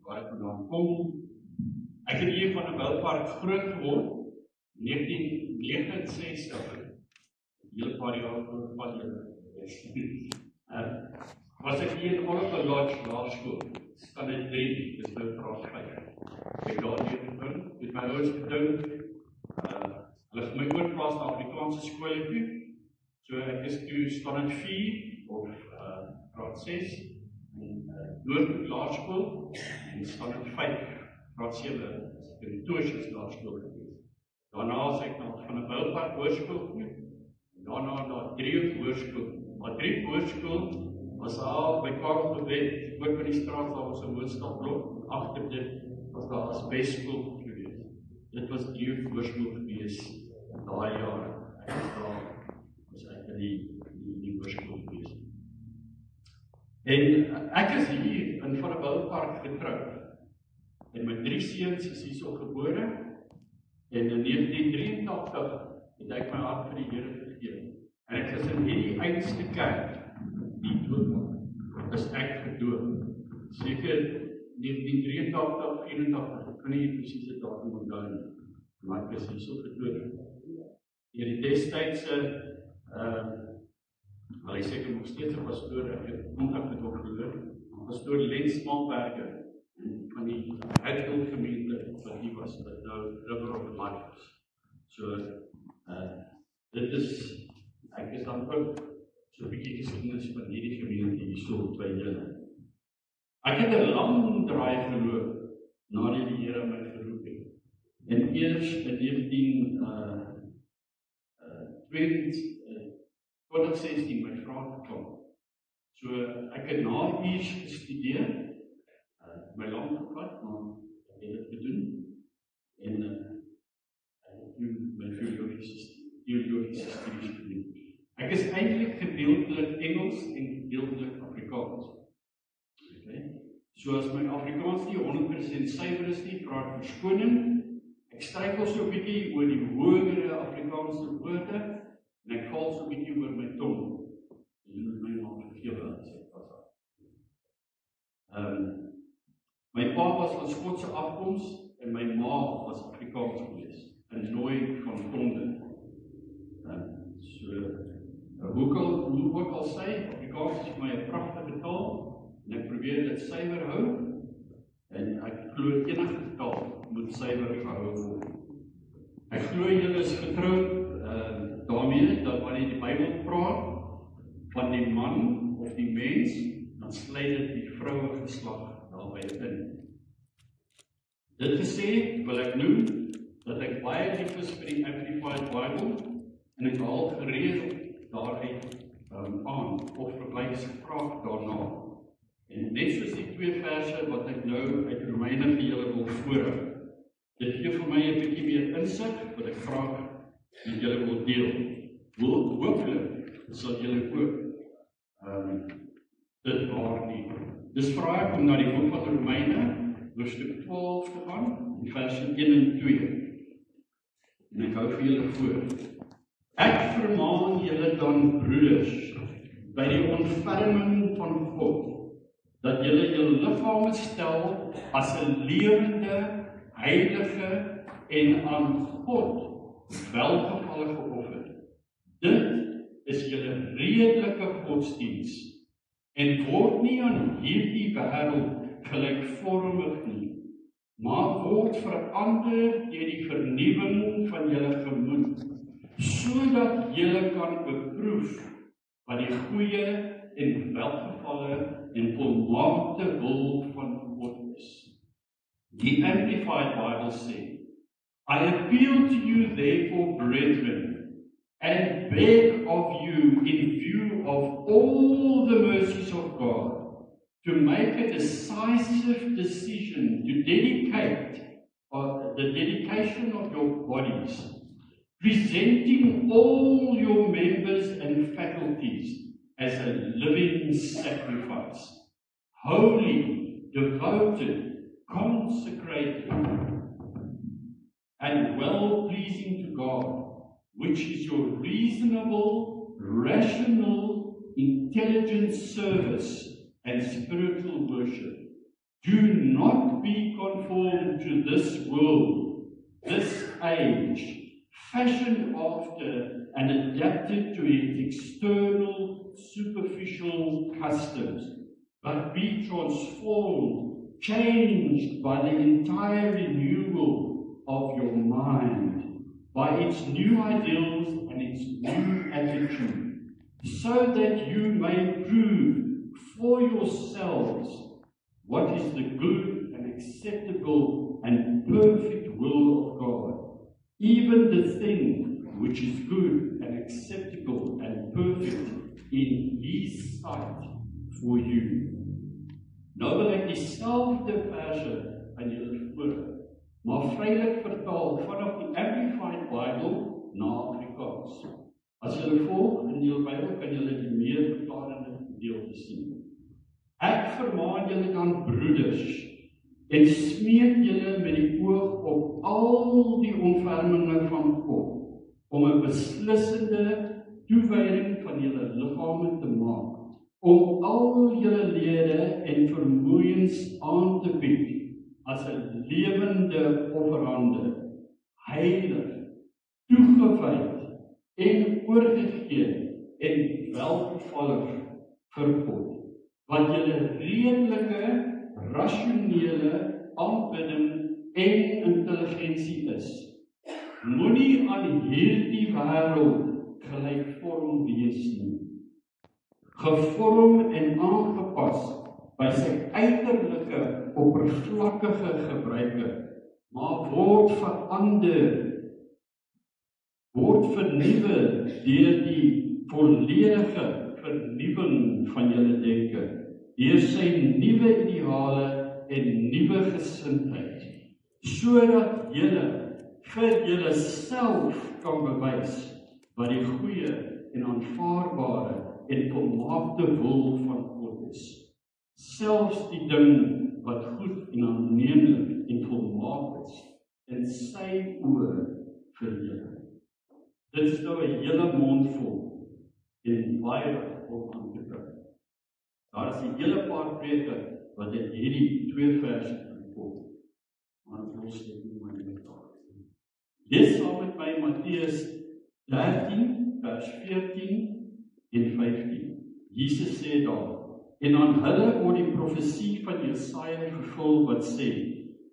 waar ek vandaan kom. Ek het hier van 'n Wildpark groot geword, 1969, 'n hele paar jaar voor van julle. Was ek hier in Oliver Lodge Laerskool, standaard 3, dis nou graad 5. Ek daar hier begin, met my ouers gedink, hulle het my oorgeplaas na Afrikaanse skole toe, so ek is toe standaard 4 of graad 6 in Noordhoek Laerskool en standaard 5, graad 7 in die Toosius Laerskool gewees. Daarna is ek van 'n Wildpark Hoërskool toe, en daarna na Driehoek Hoërskool. Maar Driehoek Hoërskool was al by Karel de Wet, ook by die straat waar ons 'n woonstapblok, en agter dit was daar asbesskool gewees. Dit was Driehoek Hoërskool gewees daai jare. Ek was daar, was ek in die hoërskool gewees. En ek is hier in Van der Wildpark getroud. En my 3 seuns is hierso gebore. En in 1983 het ek my hart vir die Here gegee. En ek is in hierdie einste kerk, die doopmaak, is ek gedoop. Seker 1983, 84, ek kan nie presies die datum onthou nie, maar ek is hierso gedoop. Deur die destydse hy seker nog steeds 'n pastoor, ek het kontak met hom verloor, pastoor Lens Malberger, van die Hatfield gemeente, wat die was, wat nou River of Life is. So, dit is, ek is dan ook so 'n bietjie geskiedenis van hierdie gemeente hierso by julle. Ek het 'n lang draai geloop, nadat die Here my geroep het. En eers in 2016 my vraag gekom. So ek het na uurs gestudeer, my lang gevat, maar ek het dit gedoen. En ek het toen my theologiese studies gedoen. Ek is eintlik gedeeltelik Engels en gedeeltelik Afrikaans. Okay. So as my Afrikaans nie 100% suiwer is nie, vra ek verskoning. Ek struikel so 'n bietjie oor die hogere Afrikaanse woorde, en ek val so 'n bietjie oor my tong. Jy moet my maar vergewe as ek was daar. My pa was van Skotse afkoms, en my ma was Afrikaans gewees, en nooit van Tonde. Hoe ook al sê, Afrikaans is vir my 'n pragtige taal, en ek probeer dit suiwer hou, en ek glo enige taal moet suiwer gehou word. Ek glo julle is getroud daarmee, dat wanneer die Bybel praat van die man of die mens, dan sluit dit die vroue geslag daarbey in. Dit gesê, wil ek noem, dat ek baie lief is vir die Amplified Bible, en ek haal gereeld daaruit aan, of verwys vraag daarna. En net soos die 2 verse wat ek nou uit Romeine vir julle wil voorhou. Dit gee vir my 'n bietjie meer insig, wat ek graag met julle wil deel. Hooplik sal julle ook dit waarneem. Dus vra ek om na die boek van Romeine, hoofstuk 12 te gaan, in verse 1 en 2. En ek hou vir julle voor. Ek vermaan julle dan, broeders, by die ontferming van God, dat julle julle liggame stel as 'n lewende, heilige en aan God welgevallige offer. Dit is julle redelike godsdiens, en word nie aan hierdie wêreld gelykvormig nie, maar word verander deur die vernuwing van julle gemoed, sodat julle kan beproef wat die goeie en welgevalle en volmaakte wil van God is. Die Amplified Bible sê, I appeal to you therefore, brethren, and beg of you in view of all the mercies of God, to make a decisive decision to dedicate the dedication of your bodies, presenting all your members and faculties as a living sacrifice, holy, devoted, consecrated, and well-pleasing to God, which is your reasonable, rational, intelligent service and spiritual worship. Do not be conformed to this world, this age, fashioned after and adapted to its external, superficial customs, but be transformed, changed by the entire renewal of your mind, by its new ideals and its new attitude, so that you may prove for yourselves what is the good and acceptable and perfect will of God, even the thing which is good and acceptable and perfect in His sight for you. Nou wil ek dieselfde verse aan julle voor, maar vrylik vertaal vanaf die Amplified Bible na Afrikaans. As julle volg in julle Bybel, kan julle die meer verklarende gedeelte sien. Ek vermaan julle dan broeders, en smeek julle met die oog op al die ontferminge van God, om 'n beslissende toewyding van julle liggame te maak, om al julle lede en vermoëns aan te bied, as 'n lewende offerande, heilig, toegewyd en oorgegee en welgevallig vir God, wat julle redelike, rasionele aanbidding en intelligensie is. Moenie aan hierdie wêreld gelykvorm wees nie, gevorm en aangepas by sy uiterlike, oppervlakkige gebruike, maar word verander, word vernuwe deur die volledige vernuwing van julle denke, deur sy nuwe ideale en nuwe gesindheid, sodat julle vir julleself kan bewys wat die goeie en aanvaarbare en volmaakte wil van God is. Selfs die ding wat goed en aanneemlik en volmaak is in sy oë vir julle. Dit is nou 'n hele mondvol en baie om aan te kry. Daar is 'n hele paar preke wat in hierdie 2 verse kom. Maar ons het nie maar net daar. Lees saam met my Matteus 13 vers 14 en 15. Jesus sê daar: En aan hulle word die profesie van Jesaja vervul wat sê: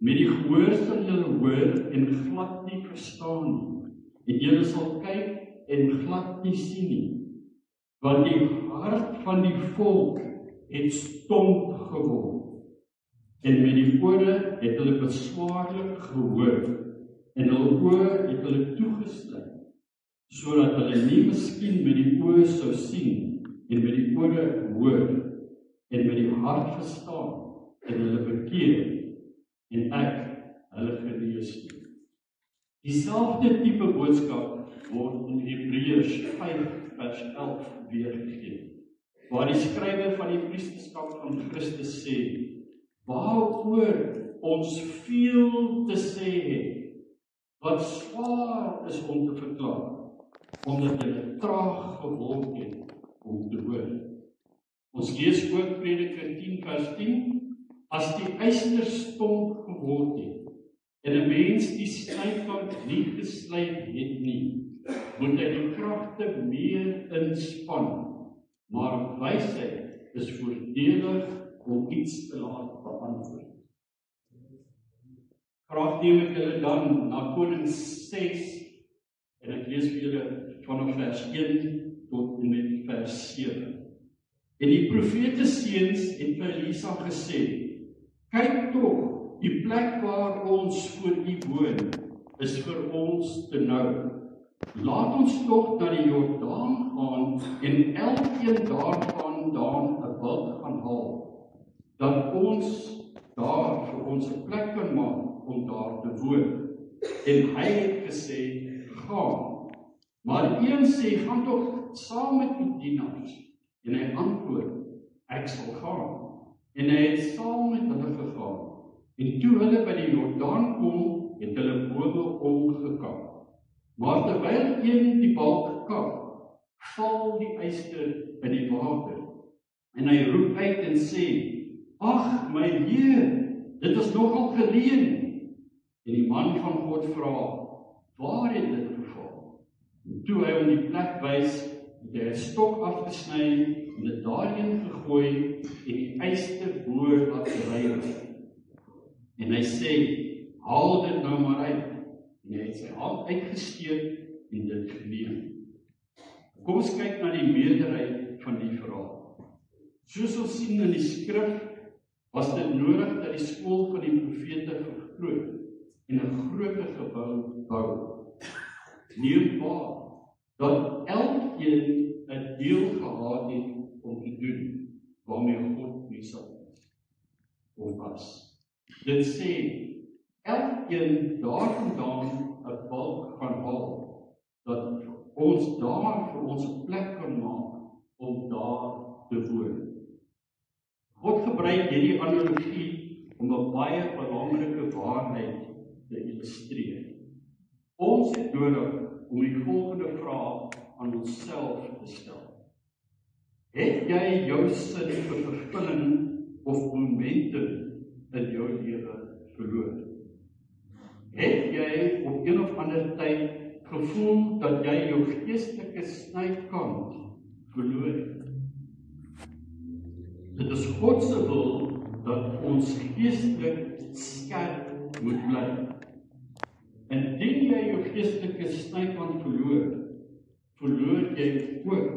Met die gehoor sal julle hoor en glad nie verstaan nie, en julle sal kyk en glad nie sien nie, want die hart van die volk het stomp geword, en met die ore het hulle beswaarlik gehoor, en hulle oë het hulle toegesluit, sodat hulle nie miskien met die oë sou sien, en met die ore hoor, en met die hart verstaan, en hulle bekeer, en ek hulle genees nie. Dieselfde tipe boodskap word in Hebreërs 5 vers 11 weergegee, waar die skrywer van die priesterskap van Christus sê: waaroor ons veel te sê het, wat swaar is om te verklaar, omdat julle traag geword het om te hoor. Ons lees ook Prediker 10 vers 10, as die yster stomp geword het, en 'n mens die snykant nie geslyp het nie, moet hy die kragte meer inspann, maar wysheid is voordelig om iets te laat beantwoord. Graag neem ek julle dan na Konings 6, en ek lees vir julle vanaf vers 1 tot en met vers 7. En die profete seuns het vir Elisa gesê: kyk tog, die plek waar ons voor U woon, is vir ons te nou. Laat ons tog na die Jordaan gaan, en elkeen daarvandaan 'n bulk gaan haal, dat ons daar vir ons 'n plek kan maak om daar te woon. En hy het gesê: gaan. Maar een sê: gaan tog saam met die dienaars. En hy antwoord: ek sal gaan. En hy het saam met hulle gegaan. En toe hulle by die Jordaan kom, het hulle bome omgekap. Maar terwyl een die balk kap, val die yster in die water. En hy roep uit en sê: ag, my Heer, Dit is nogal geleen. En die man van God vra, waar het dit geval? En toe hy om die plek wys, het hy 'n stok afgesny en dit daarheen gegooi en die yster bo laat dryf. En hy sê, haal dit nou maar uit. En hy het sy hand uitgesteek en dit geneem. Kom ons kyk na die meerderheid van die verhaal. Soos ons sien in die skrif, was dit nodig dat die skool van die profete vergroot en 'n groter gebou bou. Neembaar dat elkeen 'n deel gehad het om te doen waarmee God besig is of was. Dit sê elkeen daarvandaan 'n balk gaan haal, dat ons daar vir ons 'n plek kan maak om daar te woon. God gebruik hierdie analogie om 'n baie belangrike waarheid te illustreer. Ons het nodig om die volgende vraag aan onsself te stel. Het jy jou sin vir vervulling of momentum in jou lewe verloor? Het jy op een of ander tyd gevoel dat jy jou geestelike snykant verloor het? Dit is God se wil dat ons geestelik skerp moet bly. Indien jy jou geestelike snykant verloor, verloor jy ook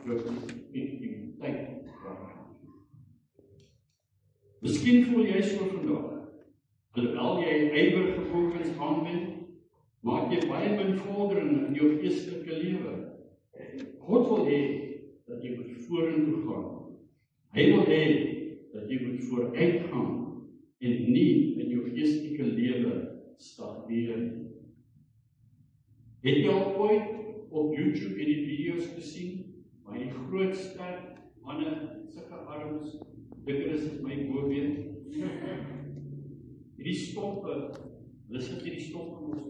jou effektiwiteit. Miskien voel jy so vandag, alhoewel jy ywerige fokus aanwend, maak jy baie min vordering in jou geestelike lewe. God wil hê dat jy moet vorentoe gaan. Hy wil hê dat jy moet vooruit gaan en nie in jou geestelike lewe stagneer. Het jy al ooit op YouTube hierdie video's gesien waar die groot sterk manne sulke arms dikker is as my boobeen? Hierdie stompe, hulle sit hierdie stompe ons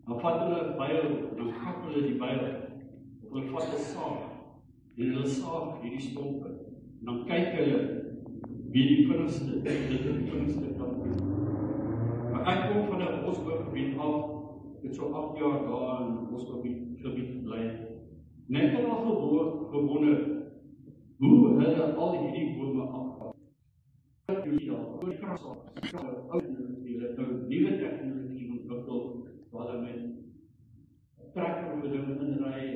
dan vat hulle 'n byl, dan kap hulle die byl, of hulle vat 'n saag en hulle saag hierdie stompe. En dan kyk hulle wie die vinnigste kan doen. Maar ek kom van 'n bosbougebied af, ek het so 8 jaar daar in 'n bosbougebied gebly. Net het al gewonder hoe hulle al hierdie bome afhaal. Oor krassaak, ou nuwe tegnologie ontwikkel, waar hulle met trekker vir ding inry,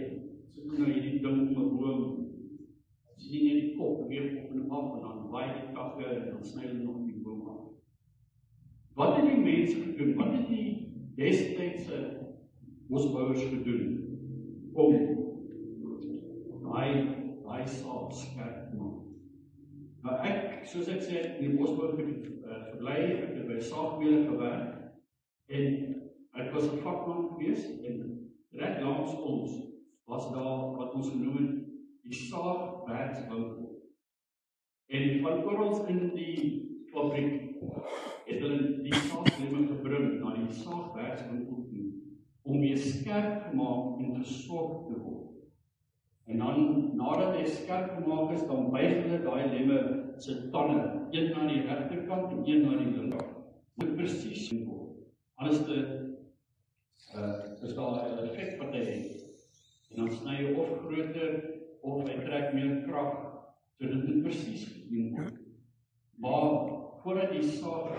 sit nou hierdie ding om 'n boom, sien jy die kop beweeg op en af, en dan waai die takke, en dan sny hulle nog die boom af. Wat het die mense gedoen? Wat het die destydse bosbouers gedoen om daai saak skerp te maak? Nou ek, soos ek sê, in die bosbougebied verbly, ek het by saagmele gewerk, en ek was 'n vakman geweest, en reg langs ons was daar wat ons genoem het die saagwerkswinkel. En van oral in die fabriek het hulle die saaglemme gebring na die saagwerkswinkel toe om weer skerp gemaak en gesorg te word. En dan, nadat hy skerp gemaak is, dan buig hulle daai lemme se tande, een na die regterkant en een na die linkerkant. Moet presies word. Anders is daar 'n effek wat hy het. En dan sny hy of groter, of hy trek meer krag, so dit moet presies gedoen word. Maar voordat die saag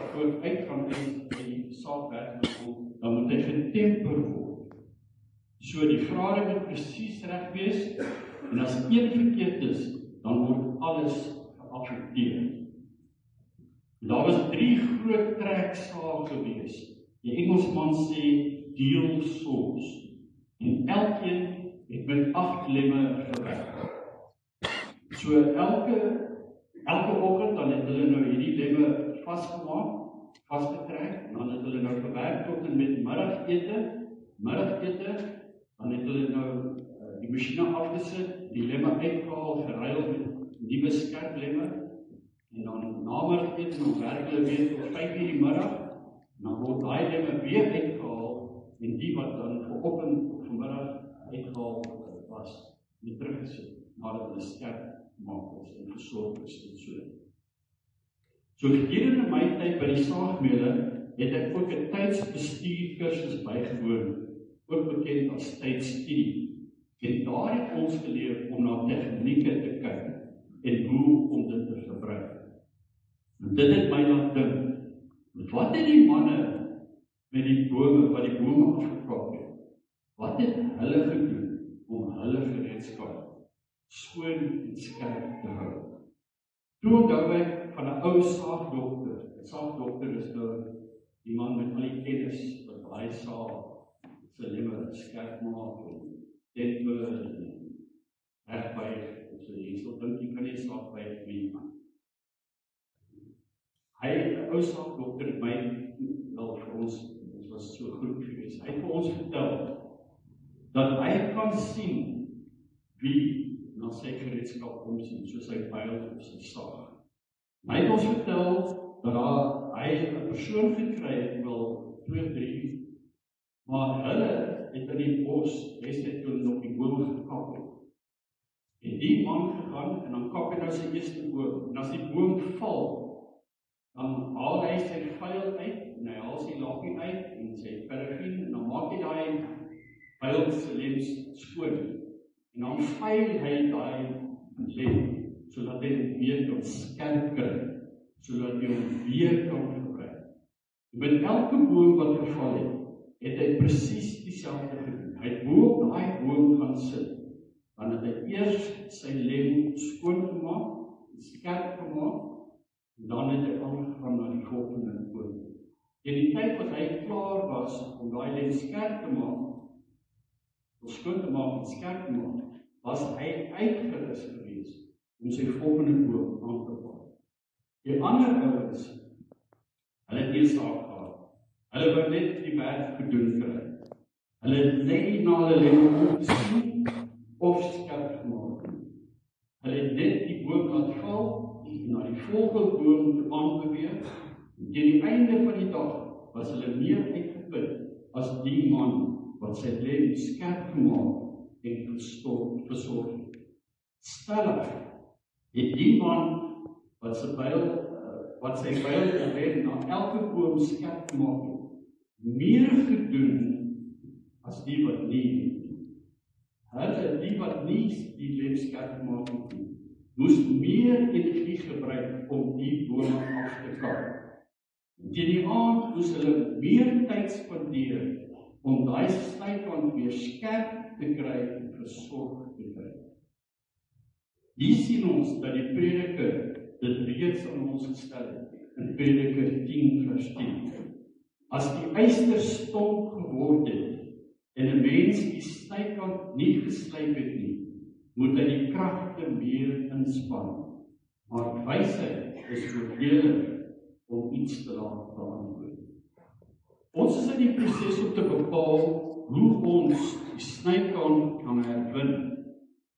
uitgaan uit die saagwerkswinkel, dan moet hy getemper word. So die grade moet presies reg wees, en as een verkeerd is, dan word alles geaffekteer. Daar was 3 groot treksae gewees. Die Engelsman sê deal saws, en elkeen het met 8 lemme gewerk. So elke oggend dan het hulle nou hierdie lemme vasgemaak, vasgetrek, en dan het hulle nou gewerk tot en met middagete, dan het hulle nou die masjiene afgesit, die lemme uitgehaal, geruil met nuwe skerp lemme, en dan namiddagete, dan werk hulle weer tot 5 uur die middag, en dan word daai lemme weer uitgehaal, en die wat dan vanoggend of vanmiddag uitgehaal was, weer teruggesit, nadat hulle skerp gemaak is en gesorg is en so. So gedurende my tyd by die Saagmeule het ek ook 'n tydsbestuurkursus bygewoon, ook bekend as tydstudie. En daar het ons geleer om na tegnieke te kyk en hoe om dit te gebruik. En dit het my laat dink, wat het die manne met die bome, wat die bome afgekap het, wat het hulle gedoen om hulle gereedskap skoon en skerp te hou? Toe onthou ek van 'n ou saagdokter. 'n Saagdokter is nou die man met al die kennis wat baie saag, sy lemmer skerp maak en temper en regbuig. So jy sal dink jy kan nie saag by wie man. Hy, 'n ou saagdokter, het my wel vir ons was so goed geweest. Hy het vir ons vertel dat hy kan sien wie na sy gereedskap omsien, soos sy pyl of sy saag. Hy het ons vertel dat hy 'n persoon gekry het, wel 2, 3, maar hulle het in die bos, destyds toe nog die boom gekap het. En die man gegaan en dan kap hy nou sy eerste boom. En as die boom val, dan haal hy sy vyl uit en hy haal sy lakkie uit en sy parafin en dan maak hy daai vyl se lems skoon. En dan vyl hy daai lem sodat hy hom weer kan skerp kry, sodat hy hom weer kan gebruik. En met elke boom wat geval het hy presies dieselfde gedoen. Hy het bo op daai boom gaan sit. Dan het hy eers sy lem skoon gemaak, skerp gemaak, en dan het hy aangegaan na die volgende boom. En die tyd wat hy klaar was om daai lem skerp te maak, skoon te maak en skerp te maak, was hy uitgerus geweest om sy volgende boom aan te val. Die ander ouens, hulle het nie saak gehad. Hulle wou net die werk gedoen kry. Hulle het net na hulle lem opgesien of skerp gemaak. Hulle het net die boom laat val en na die volgende boom te aanbeweeg. Teen die einde van die dag was hulle meer uitgeput as die man wat sy lem skerp gemaak en versorg het. Stellig het die man wat sy pyl gewen na elke boom skerp gemaak het, meer gedoen as die wat nie het. Die wat nie die lem skerp gemaak het nie, moes meer energie gebruik om die bome af te kap. Teen die aand moes hulle meer tyd spandeer om daai snykant weer skerp te kry en versorg te kry. Hier sien ons dat die Prediker dit reeds aan ons gestel het in Prediker 10 vers 10. As die yster stomp geword het en 'n mens die snykant nie geslyp het nie, moet hy die kragte meer inspann. Maar wysheid is voordelig om iets te laat beantwoord. Ons is in die proses om te bepaal hoe ons die snykant kan herwin.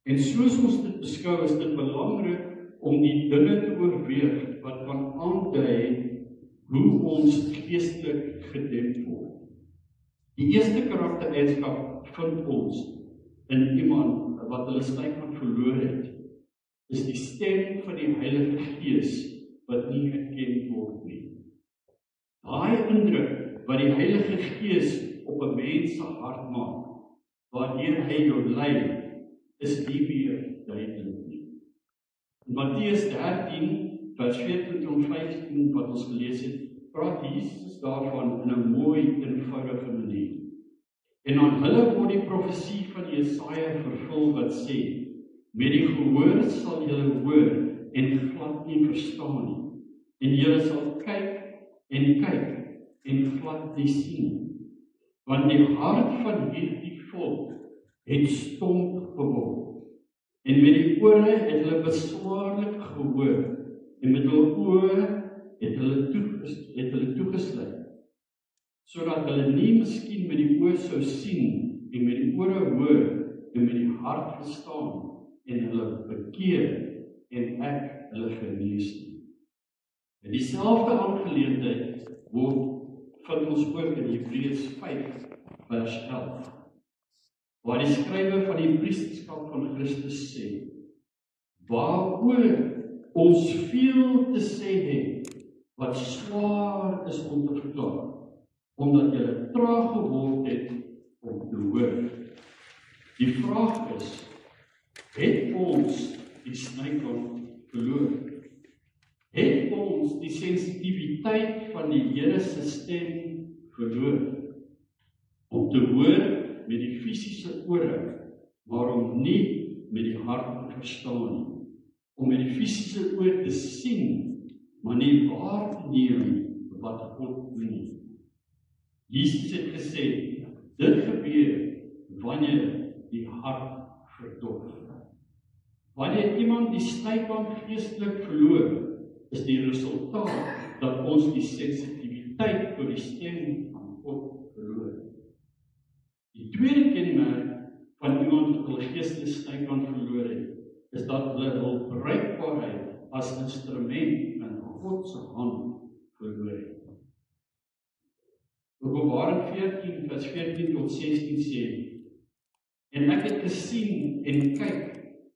En soos ons dit beskou, is dit belangrik om die dinge te oorweeg wat kan aandui hoe ons geestelik gedemp word. Die eerste karaktereienskap vind ons in iemand wat hulle snykant verloor het, is die stem van die Heilige Gees wat nie herken word nie. Daai indruk wat die Heilige Gees op 'n mens se hart maak, waardeur hy jou lei, is nie meer duidelik nie. In Matteus 13, vers 14 tot 15 wat ons gelees het, praat Jesus daarvan in 'n mooi, eenvoudige manier. En aan hulle word die profesie van Jesaja vervul wat sê, met die gehoor sal julle hoor en glad nie verstaan nie. En julle sal kyk en glad nie sien. Want die hart van hierdie volk het stomp geword. En met die ore het hulle beswaarlik gehoor. En met hulle oë het hulle toegesluit. Sodat hulle nie miskien met die oë sou sien en met die ore hoor en met die hart verstaan en hulle bekeer en ek hulle genees nie. En dieselfde aangeleentheid vind ons ook in Hebreërs 5 vers 11, waar die skrywer van die priesterskap van Christus sê, waaroor ons veel te sê het, wat swaar is om te verklaar, omdat julle traag geword het om te hoor. Die vraag is, het ons die snykant verloor? Het ons die sensitiwiteit van die Here se stem verloor? Om te hoor met die fisiese ore, maar om nie met die hart te verstaan nie. Om met die fisiese oor te sien, maar nie waar te neem wat God doen nie. Jesus het gesê, dit gebeur wanneer die hart verdof. Wanneer iemand die snykant geestelik verloor, is die resultaat dat ons die sensitiwiteit vir die stem van God verloor. Die tweede kenmerk van iemand wat hulle geestelike snykant verloor het, is dat hulle hul bruikbaarheid as instrument in God se hand verloor het. Openbaring 14 vers 14 tot 16 sê, en ek het gesien en kyk,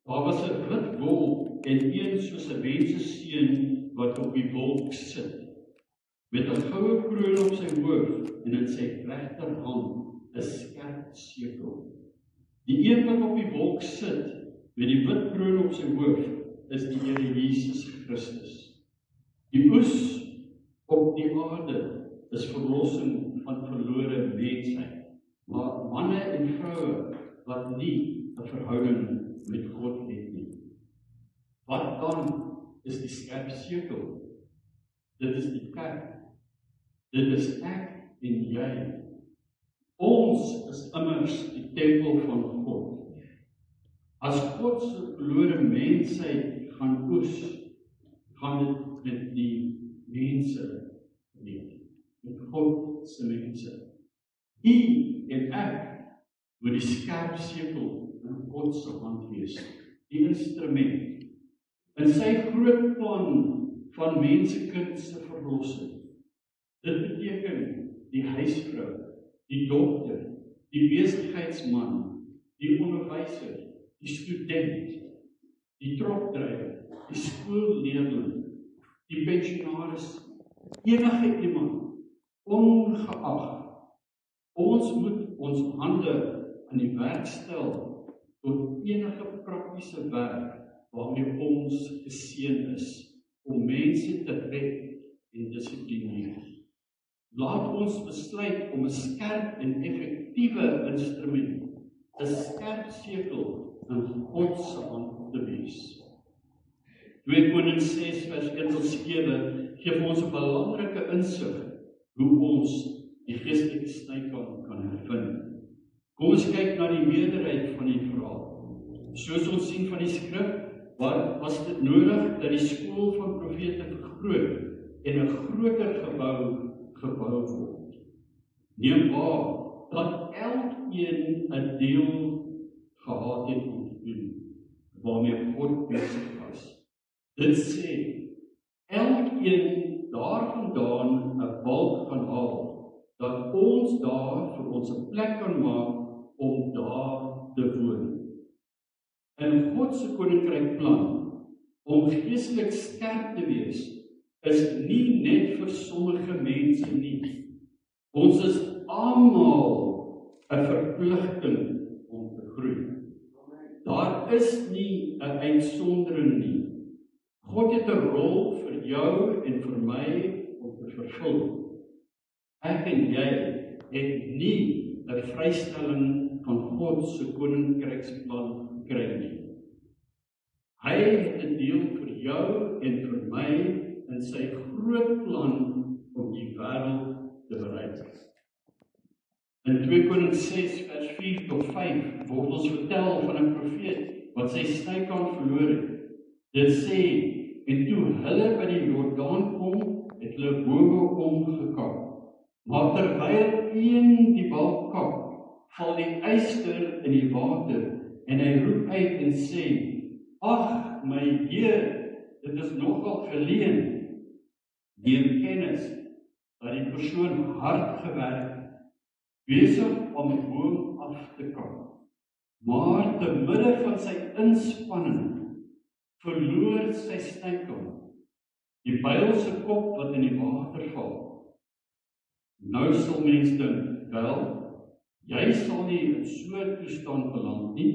daar was 'n wit wolk en een soos 'n mensseseun wat op die wolk sit, met 'n goue kroon op sy hoof en in sy regterhand 'n skerp sekel. Die een wat op die wolk sit, met die wit kroon op sy hoof, is die Here Jesus Christus. Die oes op die aarde is verlossing van verlore mensheid, maar manne en vroue wat nie 'n verhouding met God het nie. Wat dan is die skerp sekel? Dit is die kerk. Dit is ek en jy. Ons is immers die tempel van God. As God se verlore mensheid gaan oes, gaan dit met die mense gebeur, met God se mense. U en ek moet die skerp sekel in God se hand wees, die instrument, in sy groot plan van mensekind se verlossing. Dit beteken die huisvrou, die dokter, die besigheidsman, die onderwyser, die student, die trokdrywer, die skoolleerling, die pensionaris, enige iemand, ongeag. Ons moet ons hande aan die werk stel tot enige praktiese werk waarmee ons geseën is om mense te red en dissiplineer. Laat ons besluit om 'n skerp en effektiewe instrument, 'n skerp sekel in God se hand te wees. 2 Konings 6 vers 1 tot 7 gee vir ons 'n belangrike insig hoe ons die geestelike snykant kan hervind. Kom ons kyk na die meerderheid van die verhaal. Soos ons sien van die skrif, was dit nodig dat die skool van profete vergroot en 'n groter gebou word. Neem waar dat elkeen 'n deel gehad het om te doen waarmee God besig was. Dit sê, elkeen daarvandaan 'n balk gaan haal, dat ons daar vir ons 'n plek kan maak om daar te woon. In God se koninkryk plan om geestelik skerp te wees, is nie net vir sommige mense nie. Ons is almal 'n verpligting om te groei. Daar is nie 'n uitsondering nie. God het 'n rol vir jou en vir my om te vervul. Ek en jy het nie 'n vrystelling van God se koninkryksplan gekry nie. Hy het 'n deel vir jou en vir my in sy groot plan om die wêreld te bereik. In 2 Konings 6 vers 4 tot 5 word ons vertel van 'n profeet wat sy snykant verloor het. Dit sê, en toe hulle by die Jordaan kom, het hulle bome omgekap. Maar terwyl een die balk kap, val die yster in die water en hy roep uit en sê, ag my Heer, dit is nogal geleen. Neem kennis dat die persoon hard gewerk het, besig om die boom af te kap. Maar te midde van sy inspanning verloor sy snykant. Die byl se kop wat in die water val. Nou sal mens dink, wel, jy sal nie in so 'n toestand beland nie.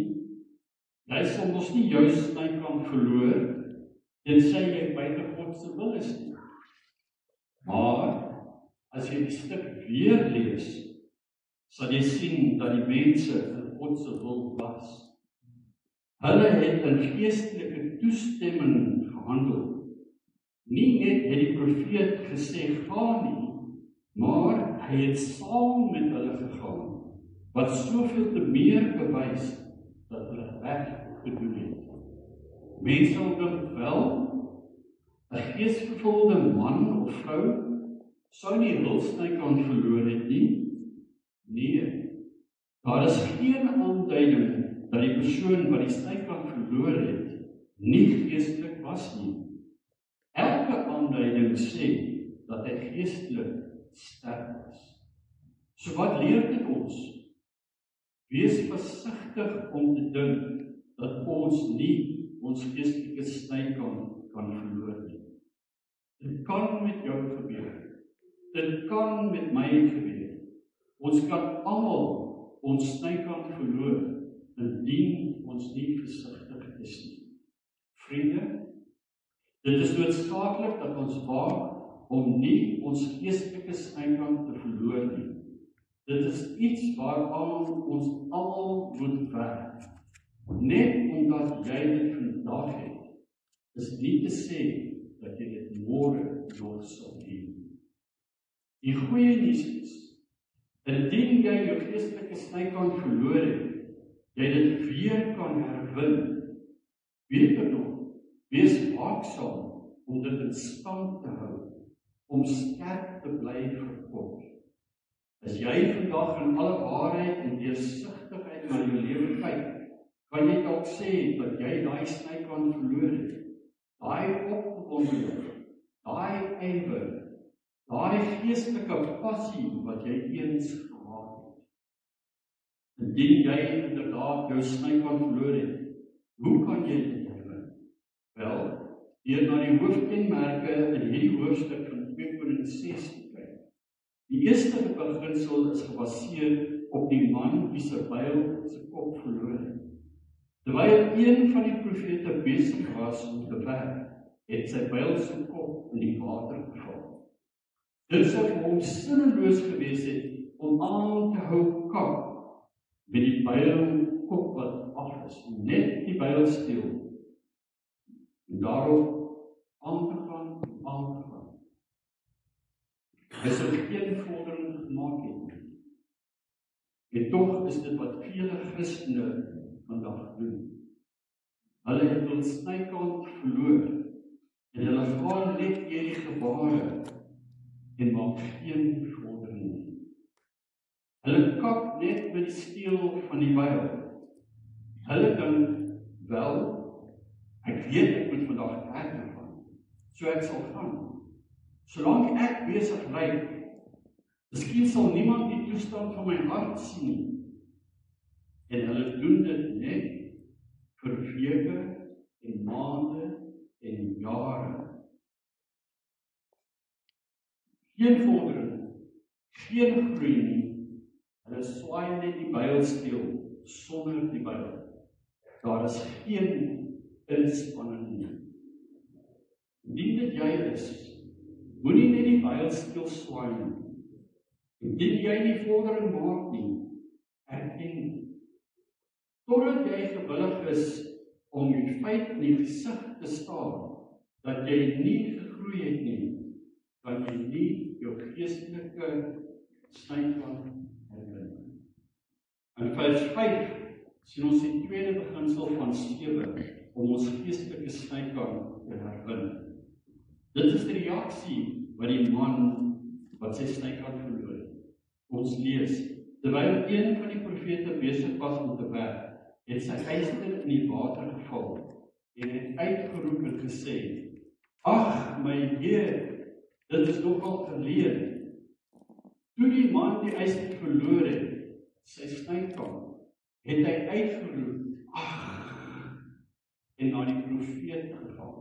Jy sal mos nie jou snykant verloor, tensy jy buite God se wil is nie. Maar, as jy die stuk weer lees, sal jy sien dat die mense in God se wil was. Hulle het in geestelike toestemming gehandel. Nie net het die profeet gesê, gaan nie, maar hy het saam met hulle gegaan, wat soveel te meer bewys, dat hulle reg gedoen het. Mense sal dink wel, 'n geesvervulde man of vrou sou nie hul snykant verloor het nie. Nee, daar is geen aanduiding dat die persoon wat die snykant verloor het, nie geestelik was nie. Elke aanduiding sê dat hy geestelik sterk is. So wat leer dit ons? Wees versigtig om te dink dat ons nie ons geestelike snykant kan verloor nie. Dit kan met jou gebeur. Dit kan met my gebeur. Ons kan almal ons snykant verloor, indien ons nie versigtig is nie. Vriende, dit is noodsaaklik dat ons waak om nie ons geestelike snykant te verloor nie. Dit is iets waaraan ons almal moet werk. Net omdat jy dit vandag het, is nie te sê dat jy dit môre nog sal hê. Die goeie nuus is, indien jy jou geestelike snykant verloor het, jy dit weer kan herwin. Weet dit nog, wees waaksaam om dit in stand te hou, om sterk te bly vir God. As jy vandag in alle waarheid en deursigtigheid na jou lewe kyk, kan jy dalk sê dat jy daai snykant verloor het. Daai opgewondenheid, daai ywer, daai geestelike passie wat jy eens gehad het. Indien jy inderdaad jou snykant verloor het, hoe kan jy dit herwin? Wel, deur na die hoofkenmerke in hierdie hoofstuk van 2 Korintiërs 6 te kyk. Die eerste beginsel is gebaseer op die man wie se byl se kop verloor het. Terwyl een van die profete besig was om te werk, het sy byl se kop in die water geval. Dit sou vir hom sinneloos gewees het om aan te hou kap met die byl kop wat af is, net die byl steel. En daarop aan te gaan. Hy sou geen vordering gemaak het. En tog is dit wat vele Christene vandag doen. Hulle het hul snykant verloor en hulle gaan net deur die gebare en maak geen vordering nie. Hulle kap net met die steel van die byl. Hulle dink, wel, ek weet ek moet vandag werk gaan, so ek sal gaan. Solank ek besig lyk, miskien sal niemand die toestand van my hart sien nie. En hulle doen dit net vir weke en maande en jare. Geen vordering, geen groei nie. Hulle swaai net die byl steel sonder die byl. Daar is geen inspanning nie. Indien dit jy is, moenie net die byl steel swaai nie. Indien jy nie vordering maak nie, erken nie. Totdat jy gewillig is om die feit in die gesig te staan, dat jy nie gegroei het nie, kan jy nie jou geestelike snykant herwin. In vers 5 sien ons die tweede beginsel van 7 om ons geestelike snykant te herwin. Dit is die reaksie wat die man wat sy snykant verloor het. Ons lees, terwyl een van die profete besig was om te werk, het sy yster in die water geval en het uitgeroep en gesê, ag my Heer, dit is nogal geleer. Toe die man die yster verloor het, sy snykant, het hy uitgeroep, ag, en na die profeet gegaan.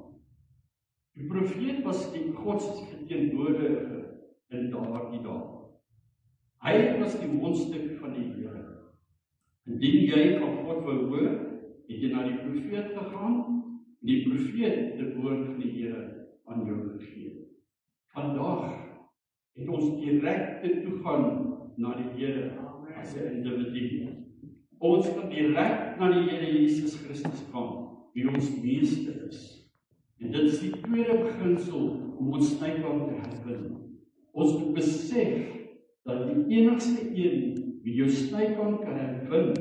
Die profeet was die godsverteenwoordiger in daardie dae. Hy was die mondstuk van die Here. Indien jy van God wou hoor, het jy na die profeet gegaan, en die profeet het die woord van die Here aan jou gegee. Vandag het ons direkte toegang na die Here as 'n individu. Ons kan direk na die Here Jesus Christus gaan, wie ons meester is. En dit is die tweede beginsel om ons snykant te herwin. Ons moet besef dat die enigste een wie jou snykant kan herwin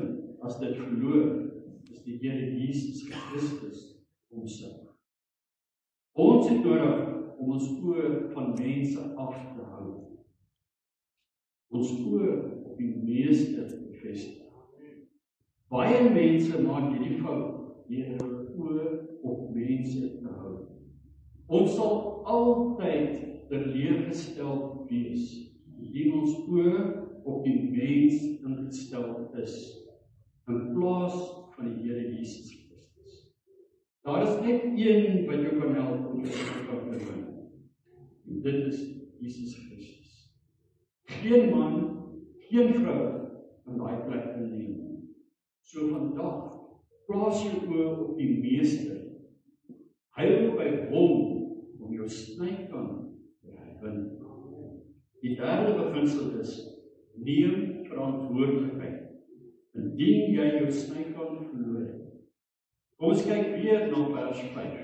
as dit verloor, is die Here Jesus Christus homself. Ons het nodig om ons oë van mense af te hou. Ons oë op die meester te vestig. Baie mense maak hierdie fout deur hulle oë op mense te hou. Ons sal altyd teleurgesteld wees indien ons oë op die mens ingestel is in plaas van die Here Jesus Christus. Daar is net een wat jou kan help om jou te verwin. En dit is Jesus Christus. Geen man, geen vrou kan daai plek inneem. So vandag, plaas jou oë op die meester. Hy wil by hom om jou snykant te herwin. Die derde beginsel is, neem verantwoordelikheid. Indien jy jou snykant verloor het. Ons kyk weer na vers 5.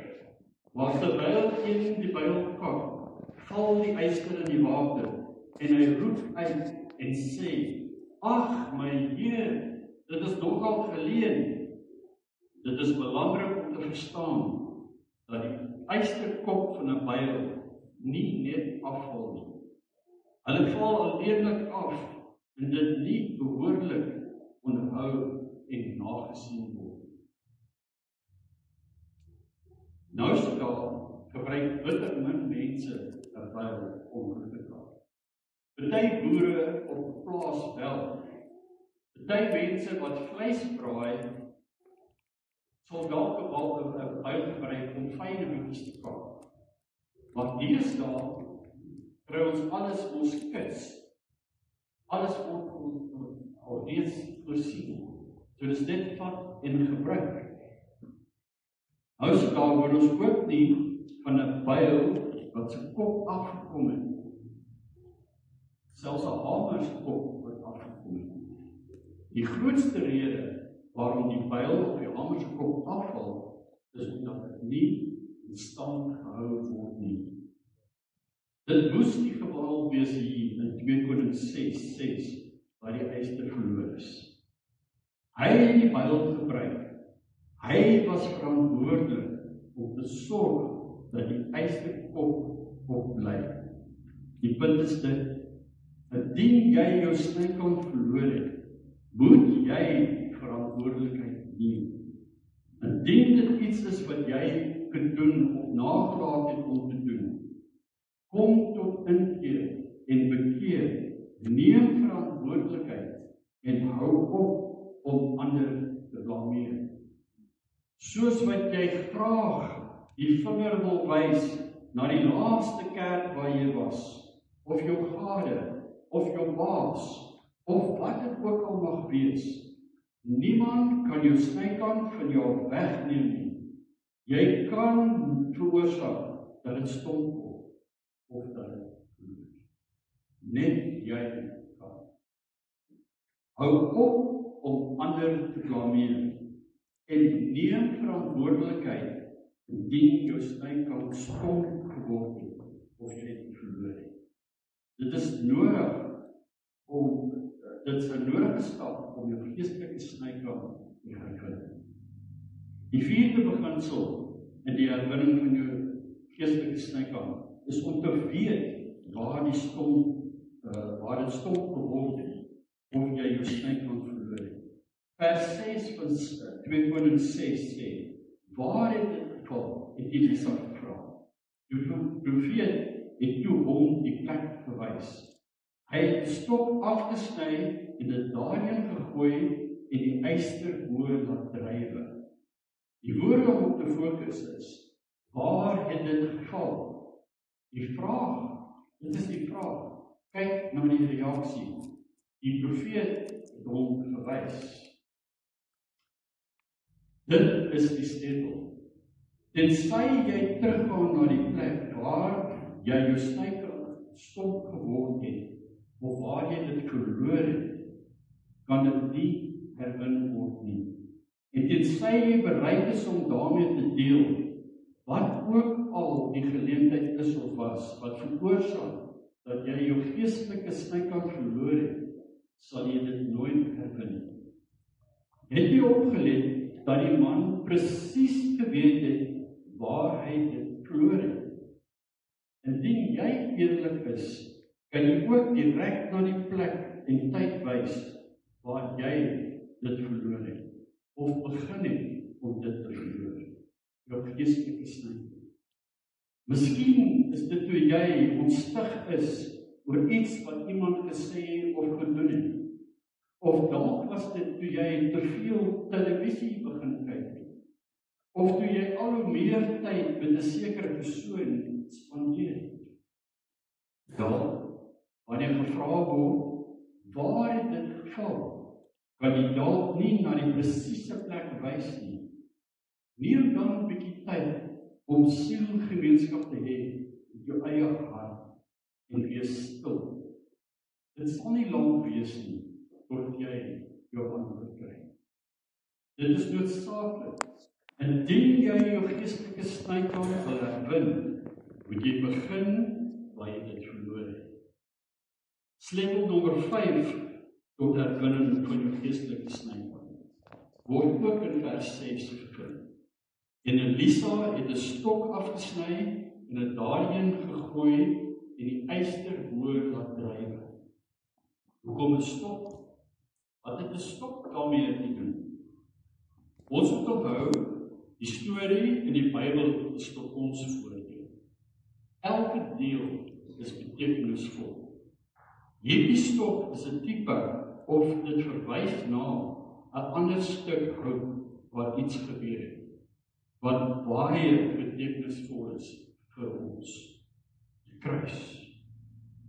Waar terwyl een die byl kak, val die eyster in die water, en hy roep uit en sê, ag my Heer, dit is nogal geleen. Dit is belangrik om te verstaan, dat die eysterkop van 'n byl nie net afval nie. Hulle val alleenlik af, en dit nie behoorlik onderhou en nagesien word. Nou is dit daar, gebruik bitter min mense 'n byl om groot te kak. Party boere op 'n plaas wel. Party mense wat vleis braai, sal dalk 'n byl gebruik om fyn goedjies te kak. Maar deesdae kry ons alles ons kits. Alles word alreeds voorsien. So dis dit vat en gebruik. Nou is daar word ons ook nie van 'n byl wat sy kop afgekom het. Selfs 'n hamer se kop word afgekom het. Die grootste rede waarom die byl op die hamer se kop afval, is omdat dit nie in stand gehou word nie. Dit moes die geval wees hier in 2 Konings 6:6, waar die eyster verloor is. Hy het die byl gebruik. Hy was verantwoordelik om te sorg dat die eysterkop opbly. Die punt is dit, indien jy jou snykant verloor het, moet jy verantwoordelikheid neem. Indien dit iets is wat jy kunt doen of nagelaat het om te doen, kom tot inkeer en bekeer, neem verantwoordelikheid en hou op om ander te blameer. Soos wat jy graag die vinger wil wys na die laaste kerk waar jy was, of jou gade, of jou baas, of wat dit ook al mag wees. Niemand kan jou snykant van jou wegneem nie. Jy kan veroorsaak dat dit stomp word, of dat dit verloor. Net jy kan. Hou op om ander te blameer en neem verantwoordelikheid indien jou snykant stomp geword het of jy dit verloor het. Dit is nodig dit is 'n nodige stap om jou geestelike snykant te herwin. Die vierde beginsel in die herwinning van jou geestelike snykant is om te weet waar dit stomp geword het of jy jou snykant verloor het. Vers 6 van 2 Konings 6 sê, waar het dit geval, het Elisa gevra. Die profeet het toe hom die plek gewys. Hy het die stok afgesny en dit daarin gegooi en die eyster bo laat drywe. Die woorde om op te fokus is, Waar het dit geval? Die vraag, dit is die vraag. Kyk na die reaksie. Die profeet het hom gewys. Dit is die sleutel. Tensy jy teruggaan na die plek waar jy jou stok geword het, of waar jy dit verloor het, kan dit nie herwin word nie. En tensy jy bereid is om daarmee te deel, wat ook al die geleentheid is of was, wat veroorsaak dat jy jou geestelike snykant verloor het, sal jy dit nooit herwin nie. Het jy opgelet dat die man presies geweet het waar hy dit verloor het? Indien jy eerlik is, kan jy ook direk na die plek en tyd wys waar jy dit verloor het, of begin het om dit te verloor. Jou geestelike snykant. Miskien is dit toe jy ontstig is oor iets wat iemand gesê of gedoen het. Of dalk was dit toe jy te veel televisie begin kyk het. Of toe jy al hoe meer tyd met 'n sekere persoon spandeer het. Dalk, wanneer gevra word, waar het dit geval, kan jy dalk nie na die presiese plek wys nie. Neem dan 'n bietjie tyd om sielgemeenskap te hê met jou eie hart en wees stil. Dit sal nie lank wees nie, tot jy jou antwoord kry. Dit is noodsaaklik. Indien jy jou geestelike snykant wil herwin, moet jy begin waar jy dit verloor het. Sleutel nommer 5 tot herwinning van jou geestelike snykant word ook in vers 6 gevind. En Elisa het 'n stok afgesny en dit daarheen gegooi en die yster bo laat dryf. Hoekom 'n stok? Wat het 'n stok daarmee te doen? Ons moet onthou, die storie in die Bybel is tot ons voordeel. Elke deel is betekenisvol. Hierdie stok is 'n tipe of dit verwys na 'n ander stuk hout waar iets gebeur het, wat baie betekenisvol is vir ons. Die kruis.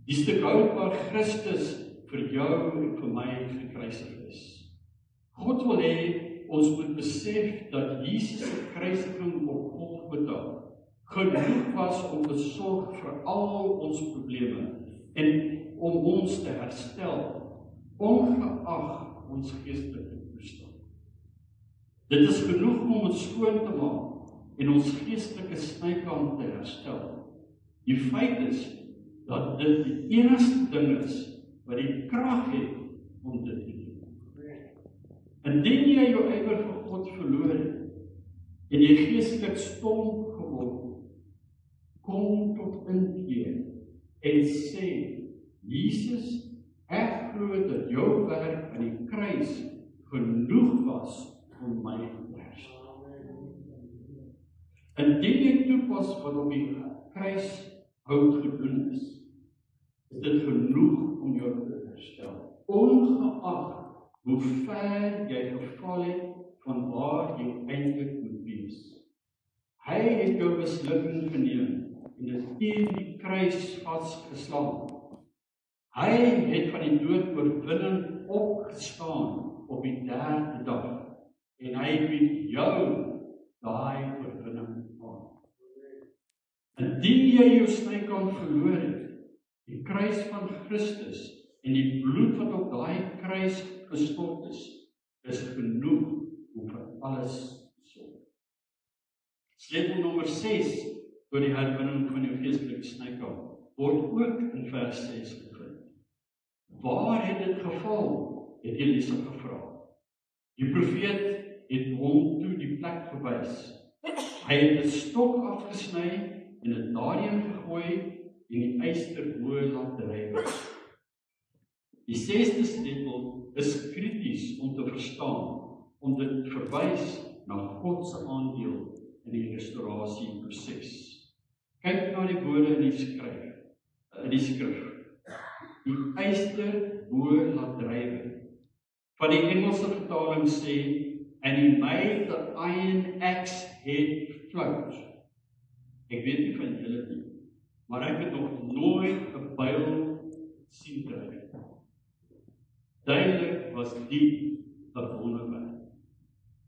Die stuk hout waar Christus vir jou en vir my gekruisig is. God wil hê ons moet besef dat Jesus se kruisiging op Golgotha genoeg was om te sorg vir al ons probleme en om ons te herstel, ongeag ons geestelike toestand. Dit is genoeg om ons skoon te maak en ons geestelike snykant te herstel. Die feit is dat dit die enigste ding is wat die krag het om dit te doen. Indien jy jou ywer vir God verloor het en jy geestelik stom geword, kom tot inkeer en sê, Jesus, ek glo dat jou werk aan die kruis genoeg was om my te herstel. Indien jy toepas wat op die kruishout gedoen is dit genoeg om jou te herstel, ongeag hoe ver jy geval het van waar jy eintlik moet wees. Hy het jou mislukking geneem en dit teen die kruis vasgeslaan. Hy het van die dood oorwinning opgestaan op die 3de dag en hy bied jou daai oorwinning aan. Indien jy jou snykant verloor het, die kruis van Christus en die bloed wat op daai kruis gestort is genoeg om vir alles te sorg. Sleutel nommer 6 tot die herwinning van jou geestelike snykant word ook in vers 6 gevind. Waar het dit geval? Het Elisa gevra. Die profeet het hom toe die plek gewys. Hy het 'n stok afgesny en dit daarheen gegooi en die yster bo laat dryf. Die 6de sleutel is krities om te verstaan, om dit verwys na God se aandeel in die restaurasieproses. Kyk na die woorde in die skrif. Die yster bo laat dryf. Van die Engelse vertaling sê, and he made the iron axe head float. Ek weet nie van julle nie, maar ek het nog nooit 'n byl sien dryf. Duidelik was die 'n wonderwerk.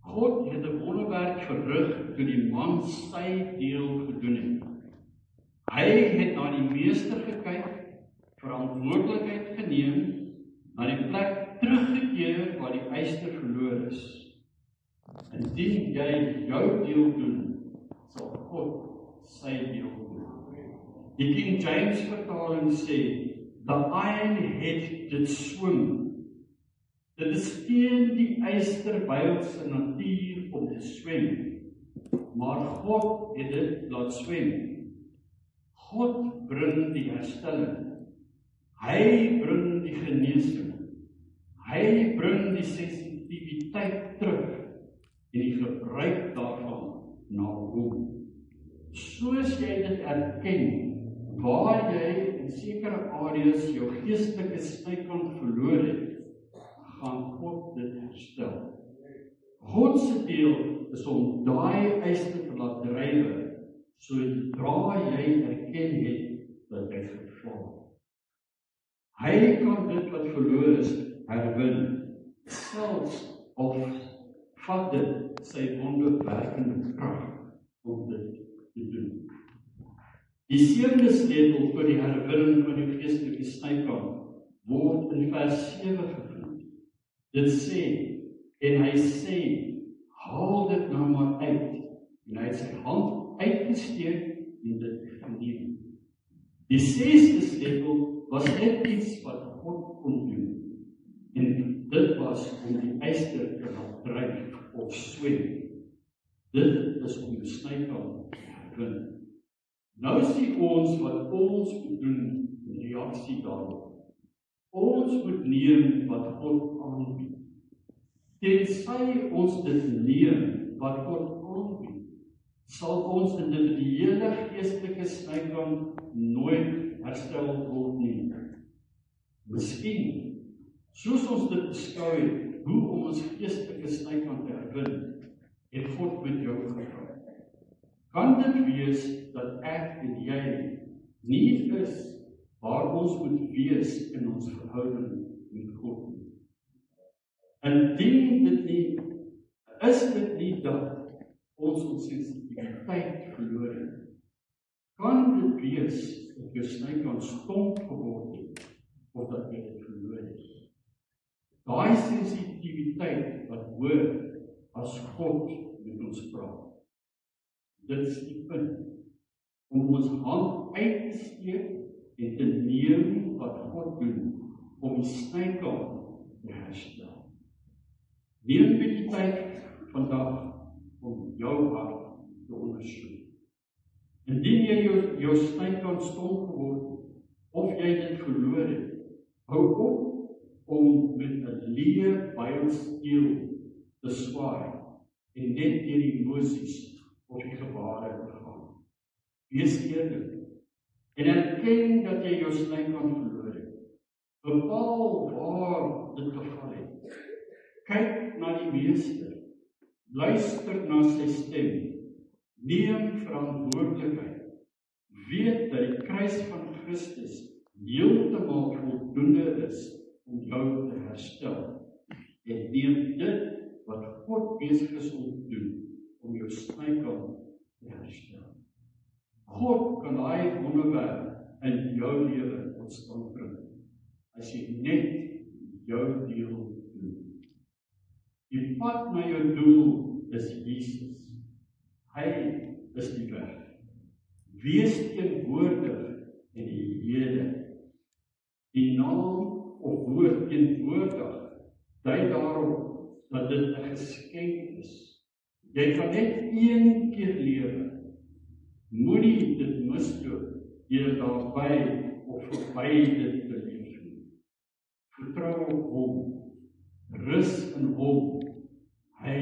God het 'n wonderwerk verrig toe die man sy deel gedoen het. Hy het na die meester gekyk, verantwoordelikheid geneem, na die plek teruggekeer waar die yster verloor is. Indien jy jou deel doen, sal God sy deel doen. Die King James vertaling sê, the iron-head did swim. Dit is teen die ysterbyl se natuur om te swem, maar God het dit laat swem. God bring die herstelling. Hy bring die genesing. Hy bring die sensitiwiteit terug en die gebruik daarvan na hom. Soos jy dit erken, waar jy in sekere areas jou geestelike snykant verloor het, gaan God dit herstel. God se deel is om daai yster te laat drywe, sodra jy erken het dat hy gefaal het. Hy kan dit wat verloor is herwin, selfs of vat dit sy wonderwerkende krag om dit te doen. Die 7de sleutel vir die herwinning van die geestelike snykant word in vers 7 gevind. Dit sê, en hy sê, haal dit nou maar uit, en hy het sy hand uitgesteek en dit geneem. Die 6de sleutel was net iets wat God kon doen, en dit was om die yster te laat dryf of swem. Dit is om die snykant te herwin. Nou sien ons wat ons moet doen in reaksie daarop. Ons moet neem wat God aanbied. Tensy ons dit neem wat God aanbied, sal ons individuele geestelike snykant nooit herstel word nie. Miskien, soos ons dit beskou het, hoe om ons geestelike snykant te herwin, het God met jou gepraat. Kan dit wees dat ek en jy nie is waar ons moet wees in ons verhouding met God nie? Indien dit nie, is dit nie dat ons sensitiwiteit verloor het? Kan dit wees dat jou snykant stomp geword het, of dat jy dit verloor het? Daai sensitiwiteit wat hoor as God met ons praat. Dit is die punt, om ons hand uit te steek en te neem wat God doen, om die snykant te herstel. Neem die tyd vandag om jou hart te ondersoek. Indien jy jou snykant stomp geword het, of jy dit verloor het, hou op om met 'n leë bylsteel te swaai en net deur die emosies of die gebare te gaan. Wees eerlik en erken dat jy jou snykant verloor het. Bepaal waar dit geval het. Kyk na die meester. Luister na sy stem. Neem verantwoordelikheid. Weet dat die kruis van Christus heeltemal voldoende is om jou te herstel. En neem dit wat God besig is om te doen, om jou snykant te herstel. God kan daai wonderwerk in jou lewe tot stand bring, as jy net jou deel doen. Die pad na jou doel is Jesus. Hy is die weg. Wees teenwoordig in die hede. Die naam of woord teenwoordig dui daarop dat dit 'n geskenk is. Jy gaan net een keer lewe. Moenie dit misloop deur daarby of verby dit te leef nie. Vertrou op hom. Rus in hom. Hy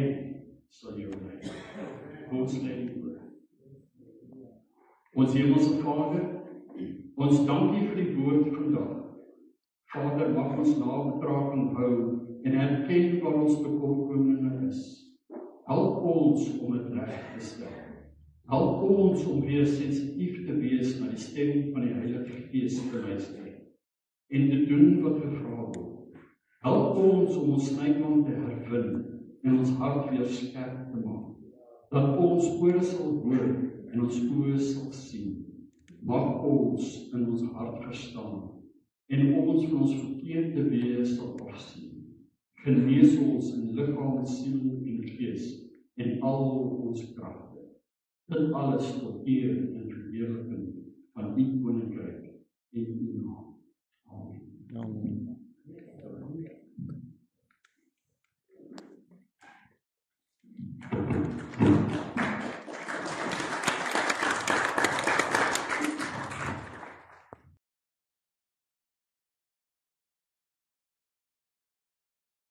sal jou lei. God lei jou. Ons hemelse Vader, ons dankie vir die woord vandag. Vader, mag ons nabetraking hou en erken waar ons tekortkominge is. Help ons om dit reg te stel. Help ons om weer sensitief te wees na die stem van die Heilige Gees te luister en te doen wat gevra word. Help ons om ons neiging te herwin en ons hart weer skerp te maak, dat ons ore sal hoor en ons oë sal sien. Mag ons in ons hart verstaan en ons van ons verkeerde weë sal afsien. Genees ons in liggaam, siel en gees en al ons kragte. Dit alles tot eer en verheerliking van die koninkryk en die naam. Amen. Amen.